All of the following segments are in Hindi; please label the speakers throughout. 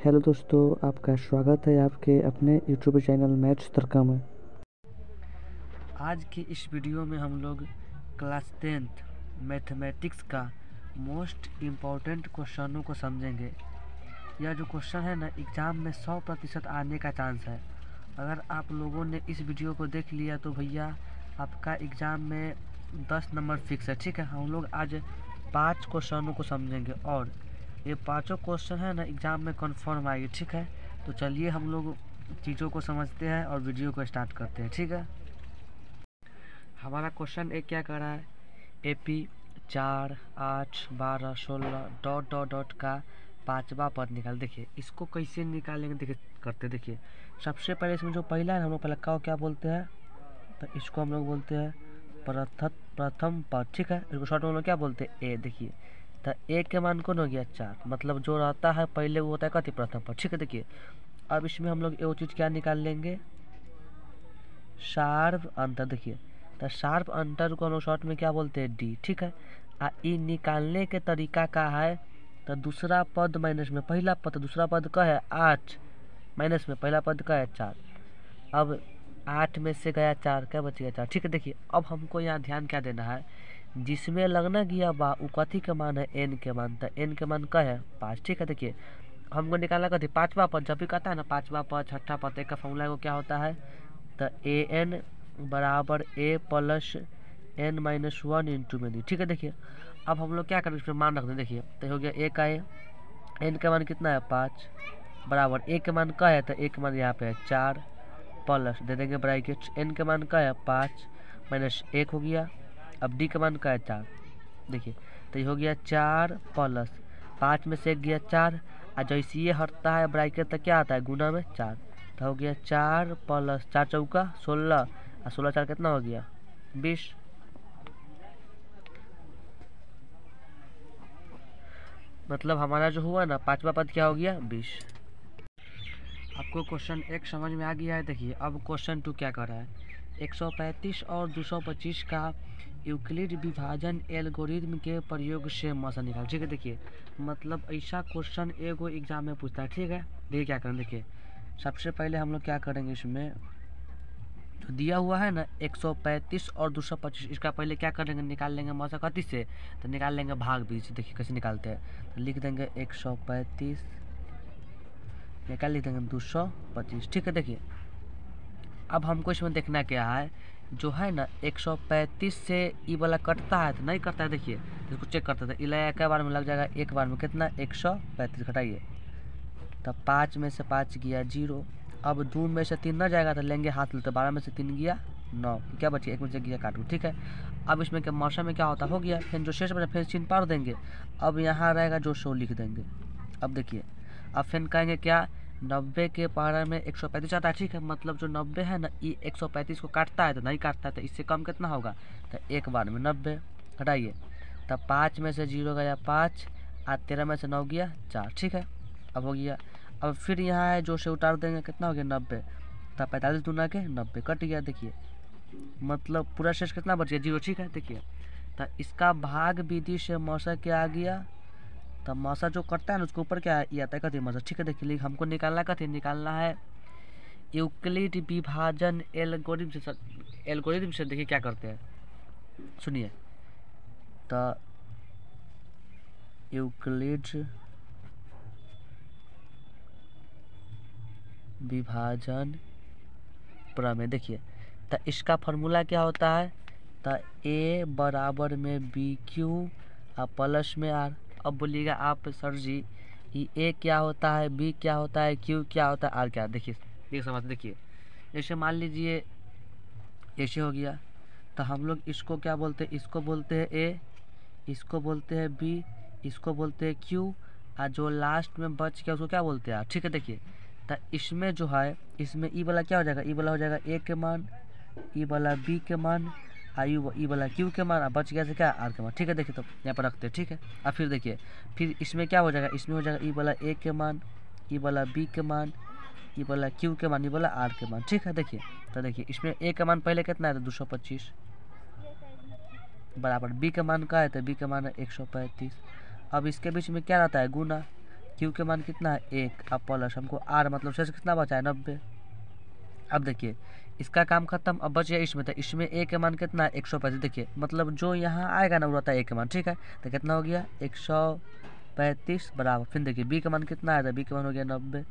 Speaker 1: हेलो दोस्तों, आपका स्वागत है आपके अपने यूट्यूब चैनल मैथ्स तड़का में। आज की इस वीडियो में हम लोग क्लास 10th मैथमेटिक्स का मोस्ट इम्पॉर्टेंट क्वेश्चनों को समझेंगे। यह जो क्वेश्चन है ना, एग्ज़ाम में 100% आने का चांस है। अगर आप लोगों ने इस वीडियो को देख लिया तो भैया आपका एग्ज़ाम में 10 नंबर फिक्स है। ठीक है, हम लोग आज 5 क्वेश्चनों को समझेंगे और ये पांचों क्वेश्चन है ना एग्ज़ाम में कन्फर्म आएगी। ठीक है, तो चलिए हम लोग चीज़ों को समझते हैं और वीडियो को स्टार्ट करते हैं। ठीक है, हमारा क्वेश्चन एक क्या कर रहा है, AP 4, 8, 12, 16 डॉट डॉट डॉट का पांचवा पद निकाल। देखिए इसको कैसे निकालेंगे, देखिए करते। देखिए सबसे पहले इसमें जो पहला है हम लोग पहले का क्या बोलते हैं, तो इसको हम लोग बोलते हैं प्रथम पद। ठीक है, इसको शॉर्ट में हम लोग क्या बोलते हैं, ए। देखिए तो ए के मान कौन हो गया 4, मतलब जो रहता है पहले वो होता है कथी, प्रथम पद। ठीक है, देखिए अब इसमें हम लोग वो चीज़ क्या निकाल लेंगे, शार्प अंतर। देखिए तो शार्प अंतर को हम लोग शॉर्ट में क्या बोलते हैं, डी। ठीक है, ई निकालने के तरीका का है, तो दूसरा पद माइनस में पहला पद, तो दूसरा पद का है 8 माइनस में पहला पद का है 4। अब 8 में से गया 4, क्या बचेगा 4। ठीक है, देखिए अब हमको यहाँ ध्यान क्या देना है, जिसमें लगना गया बा वो कथी के मान है, एन के मान। तो एन के मान का है 5। ठीक है, देखिए हमको निकालना कथी, पांचवा पद। जब भी कहता है ना पांचवा पद छठा पद, एक का फॉर्मूला को क्या होता है, तो ए एन बराबर ए प्लस एन माइनस 1 इंटू में डी। ठीक है, देखिए अब हम लोग क्या करें, इसमें मान रख दें। देखिए तो हो गया ए का ए, एन का मान कितना है 5 बराबर ए के मान का है, तो ए के मान यहाँ पे है 4 प्लस दे देंगे ब्रैकेट, एन के मान का है 5 माइनस 1 हो गया। अब डी का मान का है 4। देखिए तो ये हो गया 4 प्लस 5 में से 1 गया 4, और जैसे ये हटता है ब्रैकेट तो क्या आता है, गुना में 4। तो हो गया 4 प्लस 4 चौका 16, और 16 4 कितना हो गया 20। मतलब हमारा जो हुआ ना पांचवा पद क्या हो गया 20। आपको क्वेश्चन एक समझ में आ गया है। देखिए अब क्वेश्चन 2 क्या कर रहा है, 135 और 225 का यूक्लिड विभाजन एल्गोरिथम के प्रयोग से मौसा निकाल। ठीक है, देखिए मतलब ऐसा क्वेश्चन एगो एग्जाम में पूछता है। ठीक है, देखिए क्या करें, देखिए सबसे पहले हम लोग क्या करेंगे, इसमें जो दिया हुआ है ना 135 और 225, इसका पहले क्या करेंगे, निकाल लेंगे मौसा कथी से, तो निकाल लेंगे भाग बीच। देखिए कैसे निकालते हैं, तो लिख देंगे 135 निकाल लिख देंगे 225। ठीक है, देखिए अब हमको इसमें देखना क्या है, जो है ना 135 से ई वाला कटता है तो नहीं कटता है। देखिए इसको चेक करते थे, इलाया क्या बार में लग जाएगा, एक बार में कितना 135 घटाइए, तब 5 में से 5 गया 0। अब 2 में से 3 ना जाएगा तो लेंगे हाथ लेते, 12 में से 3 गया 9, क्या बचिए 1 में से गया काटू। ठीक है, अब इसमें क्या मौसम में क्या होता हो गया, फिर जो शेष बचा फिर चिन्ह पार देंगे। अब यहाँ रहेगा जो 100 लिख देंगे। अब देखिए अब फिर कहेंगे क्या, 90 के पारा में 135 आता है। ठीक है, मतलब जो 90 है ना ये 135 को काटता है तो नहीं काटता है, तो इससे कम कितना होगा, तो एक बार में 90 घटाइए, तब 5 में से 0 गया 5, और 13 में से 9 गया 4। ठीक है, अब हो गया। अब फिर यहाँ है जो से उतार देंगे, कितना हो गया 90, तब 45 दूना के 90 कट गया। देखिए मतलब पूरा शेष कितना बच गया 0। ठीक है, देखिए तो इसका भाग विधि से मौसा क्या आ गया, तो मौसा जो करता है ना उसके ऊपर क्या ये आता है कथी मौसा। ठीक है, देखिए हमको निकालना कथी, निकालना है यूक्लिड विभाजन एल्गोरिथम से। एल्गोरिथम से देखिए क्या करते हैं, सुनिए, तो यूक्लिड विभाजन प्रमेय। देखिए तो इसका फॉर्मूला क्या होता है, तो ए बराबर में बी क्यू और प्लस में आर। अब बोलिएगा आप सर जी ये ए क्या होता है, बी क्या होता है, क्यू क्या होता है, आर क्या। देखिए देखिए समझ, देखिए जैसे मान लीजिए ऐसे हो गया, तो हम लोग इसको क्या बोलते हैं, इसको बोलते हैं ए, इसको बोलते हैं बी, इसको बोलते हैं क्यू, और जो लास्ट में बच गया उसको क्या बोलते हैं आर। ठीक है, देखिए तो इसमें जो है इसमें ई वाला क्या हो जाएगा, ई वाला हो जाएगा ए के मान, ई वाला बी के मान, आयु ई वाला क्यू के मान, बच गया से क्या आर के मान। ठीक है, देखिए तो यहाँ पर रखते हैं। ठीक है, अब फिर देखिए फिर इसमें क्या हो जाएगा, इसमें हो जाएगा ई वाला ए के मान, ई वाला बी के मान, ई वाला क्यू के मान, ई वाला आर के मान। ठीक है, देखिए तो देखिए इसमें ए का मान पहले कितना है 225 बराबर बी का मान का है, तो बी का मान है 135। अब इसके बीच में क्या रहता है गुना, क्यू के मान कितना है 1, अब प्लस हमको आर मतलब शेष कितना बचा है 90। अब देखिए इसका काम खत्म, अब बच गया इसमें, तो इसमें ए के मान कितना है 135। देखिए मतलब जो यहाँ आएगा ना वो रहता है ए के मान, ठीक है। तो कितना हो गया 135 बराबर, फिर देखिए बी का मान कितना आया था, बी का मान हो गया 90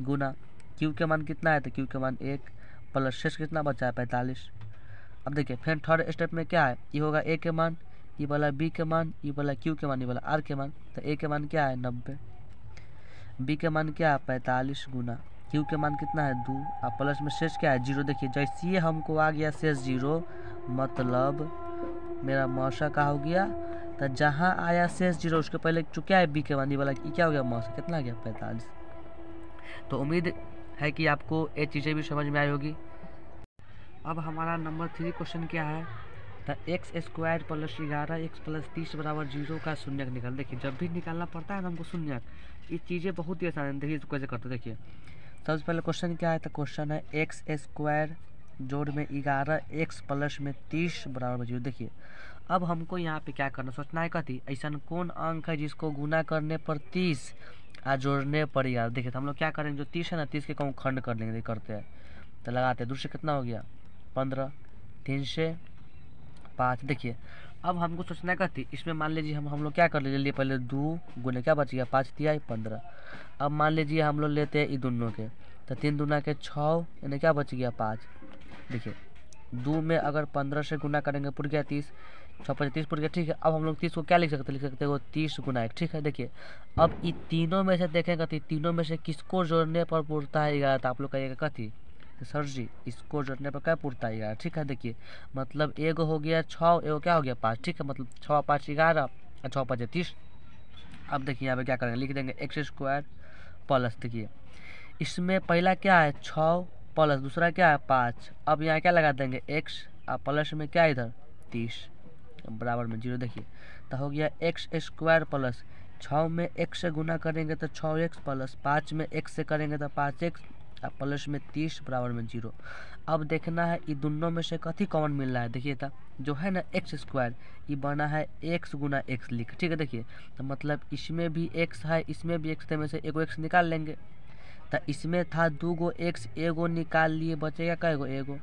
Speaker 1: गुना क्यू के मान कितना है, तो क्यू के मान 1 प्लस शेष कितना बचा है 45। अब देखिए फिर थर्ड स्टेप में क्या है, ये होगा ए के मान, ये वाला बी के मान, ये वाला क्यू के मान, ये वाला आर के मान। तो ए के मान क्या है 90, बी के मान क्या है 45 गुना क्यू के मान कितना है 2, और प्लस में शेष क्या है 0। देखिए जैसे ही हमको आ गया शेष 0 मतलब मेरा मौसा का हो गया, तो जहाँ आया शेष 0 उसके पहले जो क्या है बी के मान, ये वाला क्या हो गया मौसा कितना आ गया 45। तो उम्मीद है कि आपको ये चीज़ें भी समझ में आई होगी। अब हमारा नंबर 3 क्वेश्चन क्या है, तो x square plus 11 x plus 30 बराबर 0 का शून्यक निकाल। देखिए जब भी निकालना पड़ता है ना हमको शून्यक, ये चीज़ें बहुत ही आसान है। देखिए कैसे करते देखिए, सबसे पहले क्वेश्चन क्या है, तो क्वेश्चन है एक्स स्क्वायर जोड़ में 11 एक्स प्लस में 30 बराबर 0। देखिए अब हमको यहाँ पे क्या करना सोचना है, कथी ऐसा कौन अंक है जिसको गुना करने पर 30 और जोड़ने पर 11। देखिए तो हम लोग क्या करेंगे, जो 30 है ना 30 के कहूँ खंड कर लेंगे, करते हैं तो लगाते हैं, दूसरे कितना हो गया 15, 3 से 5। देखिए अब हमको सोचना है कथी, इसमें मान लीजिए हम लोग क्या कर लीजिए, पहले 2 गुने क्या बच गया 5 दिया 15। अब मान लीजिए हम लोग लेते हैं ये दोनों के, तो 3 दूना के 6 यानी क्या बच गया 5। देखिए 2 में अगर 15 से गुना करेंगे पुर गया 30, 6 5 30 पुर गया, ठीक है। अब हम लोग 30 को क्या लिख सकते हैं, लिख सकते हैं वो 30 गुना 1, ठीक है। देखिए अब ये तीनों में से देखेंगे तो तीनों में से किसको जोड़ने पर पुरता है 11, तो आप लोग कहिएगा कथी, तो सर जी इसको जोड़ने पर क्या पुरता है 11, ठीक है। देखिए मतलब एगो हो गया 6, एगो क्या हो गया 5, ठीक है। मतलब 6 5 11 और 6 5 30। अब देखिए यहाँ पे क्या करेंगे, लिख देंगे एक्स स्क्वायर प्लस, देखिए इसमें पहला क्या है 6 प्लस दूसरा क्या है 5। अब यहाँ क्या लगा देंगे एक्स और प्लस में क्या इधर 30 बराबर में 0। देखिए तो हो गया एक्स स्क्वायर प्लस 6 में x से गुना करेंगे तो 6x प्लस 5 में x से करेंगे तो 5x और प्लस में 30 बराबर में 0। अब देखना है ये दोनों में से कथी कॉमन मिल रहा है। देखिए था जो है ना एक्स स्क्वायर ये बना है x गुना x लिख, ठीक है। देखिए तो मतलब इसमें भी x है इसमें भी x, में से एगो x निकाल लेंगे। तो इसमें था 2 गो x, एगो निकाल लिए बचेगा कैगो एगो,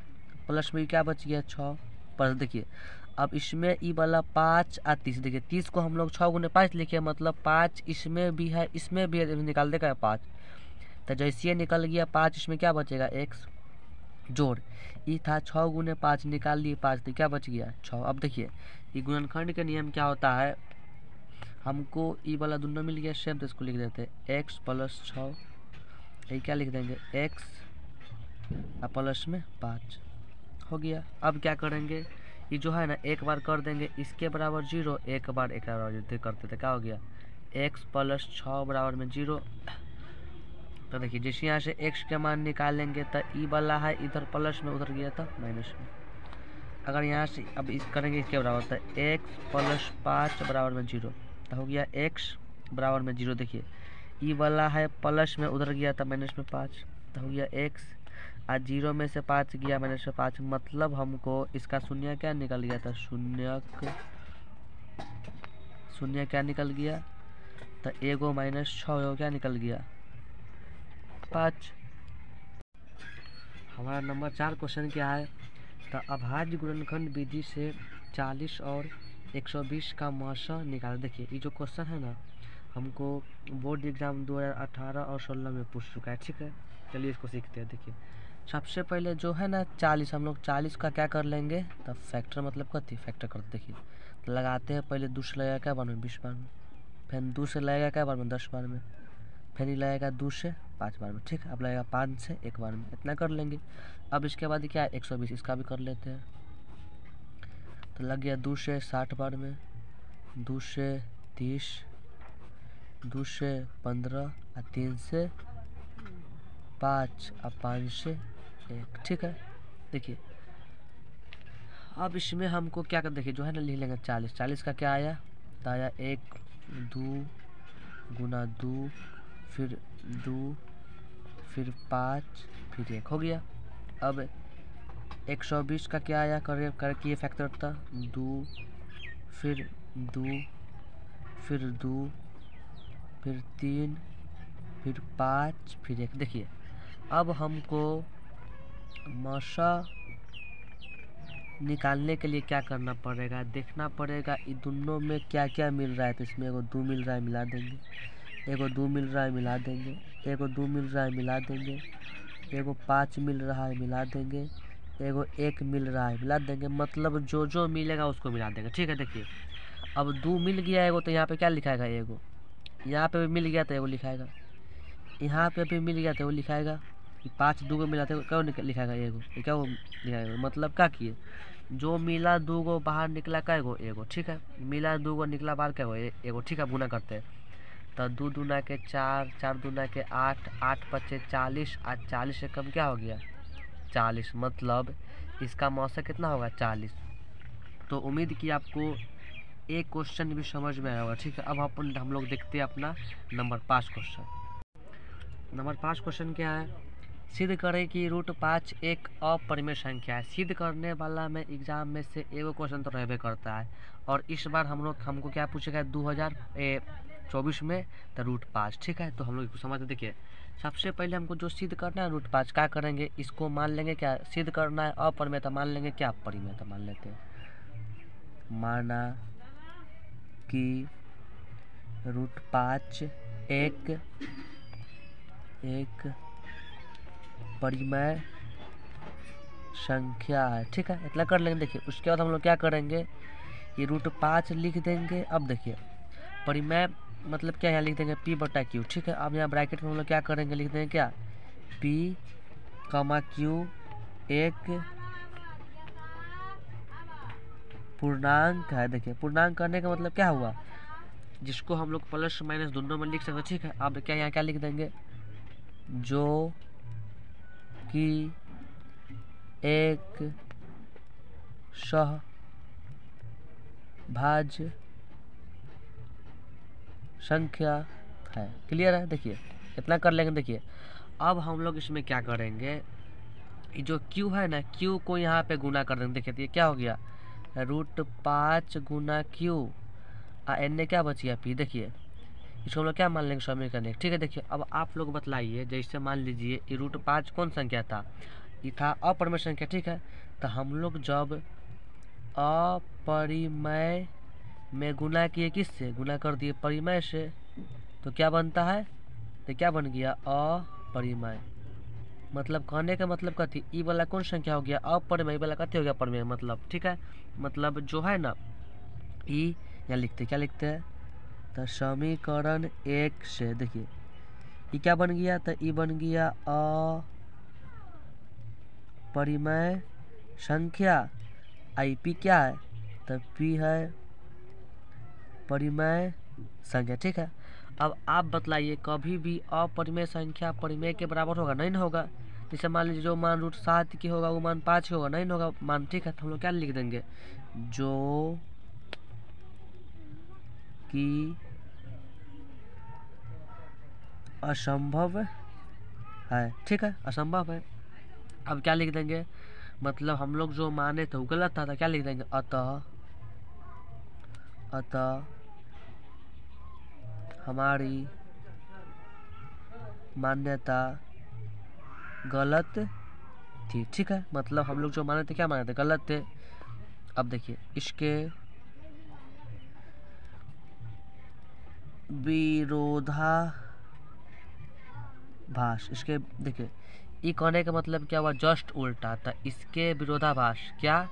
Speaker 1: प्लस में क्या बच गया 6 प्लस। देखिए अब इसमें ई वाला 5 और 30, देखिए 30 को हम लोग 6 गुने 5 लिखे, मतलब 5 इसमें भी है इसमें भी है, निकाल देगा 5। तो जैसे ये निकल गया 5, इसमें क्या बचेगा x जोड़ ये था 6 गुने 5 निकाल लिए 5, तो क्या बच गया 6। अब देखिए ये गुणनखंड के नियम क्या होता है, हमको ई वाला दोनों मिल गया सेम, तो इसको लिख देते हैं x प्लस 6, ये क्या लिख देंगे x और प्लस में 5 हो गया। अब क्या करेंगे, ये जो है ना एक बार कर देंगे इसके बराबर 0, एक बार एक बराबर 0 करते थे, क्या हो गया x प्लस 6 बराबर में 0। तो देखिए जैसे यहाँ से x के मान निकालेंगे तो ई वाला है इधर प्लस में उधर गया था माइनस में। अगर यहाँ से अब इस करेंगे इसके बराबर तो x प्लस 5 बराबर में 0, तो हो गया x बराबर में 0। देखिए ई वाला है प्लस में उधर गया था माइनस में 5, तो हो गया x आज 0 में से 5 गया माइनस में 5, मतलब हमको इसका शून्य क्या निकल गया था, शून्य क्या निकल गया, तो एगो माइनस 6 क्या निकल गया 5। हमारा नंबर 4 क्वेश्चन क्या है, तो अभाज्य गुणनखंड विधि से 40 और 120 का मौसा निकाल। देखिए ये जो क्वेश्चन है ना हमको बोर्ड एग्जाम 2018 और 16 में पूछ चुका है, ठीक है। चलिए इसको सीखते हैं। देखिए सबसे पहले जो है ना 40, हम लोग 40 का क्या कर लेंगे, तब फैक्टर मतलब कथी फैक्टर करते। देखिए तो लगाते हैं पहले 2 से लगेगा क्या बार में 20 बार में, फिर 2 से लगेगा क्या बार में 10 बार में, फिर ही लगेगा 2 से 5 बार में, ठीक है। अब लगेगा 5 से 1 बार में, इतना कर लेंगे। अब इसके बाद क्या है 120, इसका भी कर लेते हैं। तो लग गया 2 से 60 बार में, 2 से 30, 2 से 15 और 3 से 5 और 5 से 1, ठीक है। देखिए अब इसमें हमको क्या कर, देखिए जो है ना लिख लेंगे 40, 40 का क्या आया, तो आया 1 2 गुना 2 फिर 2 फिर 5 फिर 1 हो गया। अब 120 का क्या आया, करके ये फैक्टर था 2 फिर 2 फिर 2 फिर 3 फिर 5 फिर 1। देखिए अब हमको मौसा निकालने के लिए क्या करना पड़ेगा, देखना पड़ेगा इन दोनों में क्या क्या मिल रहा है। तो इसमें एगो 2 मिल रहा है, मिला देंगे। एगो 2 मिल रहा है, मिला देंगे। एगो 2 मिल रहा है, मिला देंगे। एगो 5 मिल रहा है, मिला देंगे। एगो 1 मिल रहा है, मिला देंगे। मतलब जो जो मिलेगा उसको मिला देंगे, ठीक है। देखिए अब 2 मिल गया एगो, तो यहाँ पे क्या लिखाएगा, एगो। यहाँ पे भी मिल गया तो एगो लिखाएगा। यहाँ पे भी मिल गया तो वो लिखाएगा। 5 2 को मिला तो क्या लिखाएगा, एगो। ये क्या वो लिखाएगा, मतलब क्या किए, जो मिला 2 गो बाहर निकला क्या, एगो एगो, ठीक है। मिला 2 गो निकला बाहर क्या, एगो, ठीक है। गुना करते हैं तो 2 दूना के 4, 4 दूना के 8, 8 पचे 40, आज 40 से कम क्या हो गया, 40। मतलब इसका मौसा कितना होगा, 40। तो उम्मीद की आपको एक क्वेश्चन भी समझ में आया होगा, ठीक है। अब हम लोग देखते हैं अपना नंबर 5 क्वेश्चन। नंबर 5 क्वेश्चन क्या है, सिद्ध करें कि √5 एक अपरिमेय संख्या है। सिद्ध करने वाला में एग्जाम में से एगो क्वेश्चन तो रहबे करता है। और इस बार हमको क्या पूछेगा 2024 में, तो √5, ठीक है। तो हम लोग समझ देखिए, सबसे पहले हमको जो सिद्ध करना है √5, क्या करेंगे, इसको मान लेंगे क्या, सिद्ध करना है अपरिमेय, तो मान लेंगे क्या, परिमेय। तो मान लेते हैं, माना कि √5 एक परिमेय संख्या है, ठीक है। इतना कर लेंगे। देखिए उसके बाद हम लोग क्या करेंगे, ये √5 लिख देंगे। अब देखिए परिमेय मतलब क्या, यहाँ लिख देंगे P/Q, ठीक है। अब यहाँ ब्रैकेट में हम लोग क्या करेंगे, लिख देंगे क्या, P,Q एक पूर्णांक है। देखिए पूर्णांक करने का मतलब क्या हुआ, जिसको हम लोग प्लस माइनस दोनों में लिख सकते हैं, ठीक है। अब क्या यहाँ क्या लिख देंगे, जो कि एक सहभाज्य संख्या है। क्लियर है। देखिए इतना कर लेंगे। देखिए अब हम लोग इसमें क्या करेंगे, जो Q है ना, Q को यहाँ पे गुना कर देंगे। देखिए ये क्या हो गया, √5 गुना Q, एन ने क्या बच गया, P। देखिए इसको हम लोग क्या मान लेंगे, समीकरण, ठीक है। देखिए अब आप लोग बतलाइए, जैसे मान लीजिए ये √5 कौन संख्या था, ये था अपरिमेय संख्या, ठीक है। तो हम लोग जब अपरिमेय में गुना किए, किससे गुना कर दिए, परिमेय से, तो क्या बनता है, तो क्या बन गया, अपरिमेय। मतलब कहने का मतलब कथी, ई वाला कौन संख्या हो गया, अपरिमेय वाला कथी हो गया, परिमेय। मतलब ठीक है, मतलब जो है ना, ई यहाँ लिखते क्या लिखते हैं, तो समीकरण 1 से देखिए ई क्या बन गया, तो ई बन गया अपरिमेय संख्या, आई पी क्या है, तो पी है परिमेय संख्या, ठीक है। अब आप बतलाइए, कभी भी अपरिमेय संख्या परिमेय के बराबर होगा, नहीं ना होगा। जैसे मान लीजिए जो मान √7 की होगा वो मान 5 होगा, नहीं होगा मान, ठीक है। तो हम लोग क्या लिख देंगे, जो कि असंभव है, ठीक है, असंभव है। अब क्या लिख देंगे, मतलब हम लोग जो माने थे वो गलत था, तो क्या लिख देंगे, अतः हमारी मान्यता गलत थी, ठीक है। मतलब हम लोग जो माने थे क्या माने थे, गलत थे। अब देखिए इसके विरोधाभास, इसके देखिए ई कहने का मतलब क्या हुआ, जस्ट उल्टा। था इसके विरोधाभास क्या,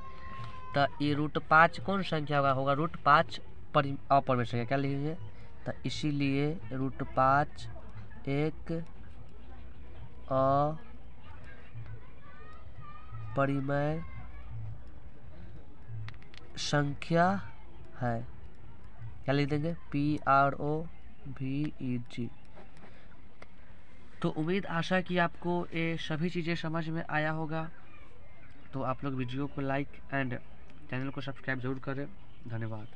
Speaker 1: तो ये √5 कौन संख्या होगा √5 अपरिमेय संख्या, क्या लिखेंगे, तो इसीलिए √5 एक अपरिमेय संख्या है। क्या लिख देंगे, PROVEG। तो उम्मीद आशा कि आपको ये सभी चीज़ें समझ में आया होगा। तो आप लोग वीडियो को लाइक एंड चैनल को सब्सक्राइब जरूर करें। धन्यवाद।